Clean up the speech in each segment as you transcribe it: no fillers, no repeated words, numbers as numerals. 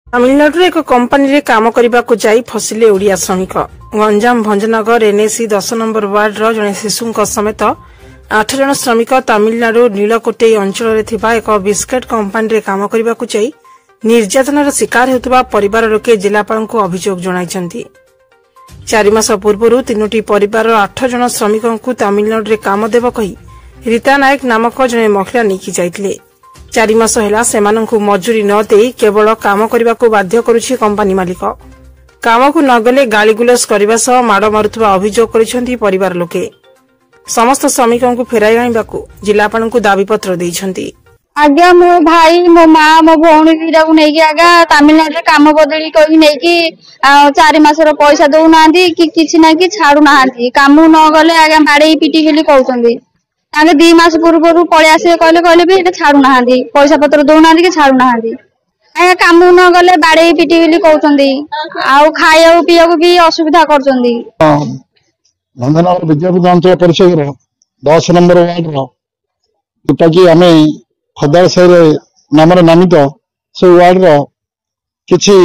तमिलनाडु एक कंपनी रे काम करने को जाई फसिले ओडिया श्रमिक। Ganjam Bhanjanagar NAC 10 number ward जड़े शिशु समेत 8 जन श्रमिक तमिलनाडु नीलकोटे अंचल एक बिस्केट कंपनी रे काम करने को जाई निर्यातनार शिकार होता परिवार लोके जिलापाल को अभियोग जणाइछन्ति। 4 मास पूर्व 3टी परिवार 8 जन श्रमिक को तमिलनाडु रे काम देव कही रीता नायक नामक जड़े महिला नहीं जाइथिले। 4 मास है सेमानंकु मजूरी न देई केवल काम करने को बाध्य करुछि कंपनी मालिक। काम को नगले गालीगुलस करने सह माड़ मारुवा अभियोग करिसेंति परिवार लोके। समस्त श्रमिकों को फेराई आनिबाकु जिलापाल को दाबीपत्र देइछन्ति। आज्ञा मो भाई मो माँ मो भौणी दीटा को नहीं आज्ञा तमिलनाडु काम बदली कही नहीं 4 मासर पैसा दौना कि किसी ना कि छाड़ू ना काम न गले आज्ञा बाड़े पिटी बोली कहते 2 मास पूर्व पलि आसे कहले भी छाड़ू ना पैसा पत्र दौना कि छाड़ू ना आज्ञा काम न गले बाड़े पिटी बोली कहते खाया पीया भी असुविधा कर भंजनगर विद्यापीठ अंचल परिषद 10 नंबर वार्ड जोटा कि आम खदाल साहि नाम नामित से वार्ड किछि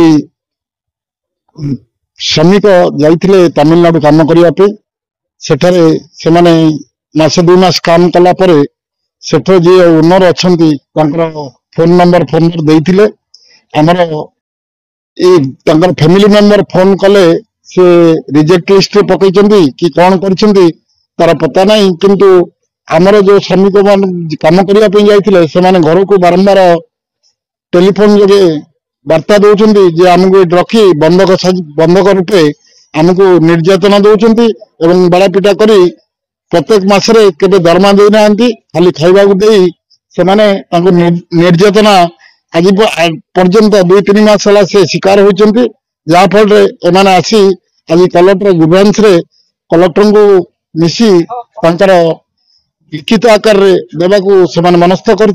श्रमिक जाइथिले तमिलनाडु काम करने सेठारे से माने मासे 2 मास काम कला परे सेठो जे ओनर अछंती फोन नंबर देइथिले हमर ए तंकर फैमिली मेंबर फोन कले से रिजेक्ट लिस्ट रे पकईचंती कि कौन करछंती तार पता नहीं किंतु आमर जो श्रमिक मान काम करने जाइथिले से माने घर को बारंबार टेलीफोन जगे वार्ता दौरान जे आमको रखी बंधक रूपे आमको निर्यातना दौरान एवं बाड़ापिटा करी प्रत्येक मासरे केबे दरमा दे ना खाली खाइबा को देई से माने निर्यातना आज पर्यंत 2-3 मास है से शिकार होती जहाँ फल एमाने आसी आज कलेक्टर गुरुवांश कलेक्टर को मिसी लिखित आकार रे देवाकू से मनस्थ कर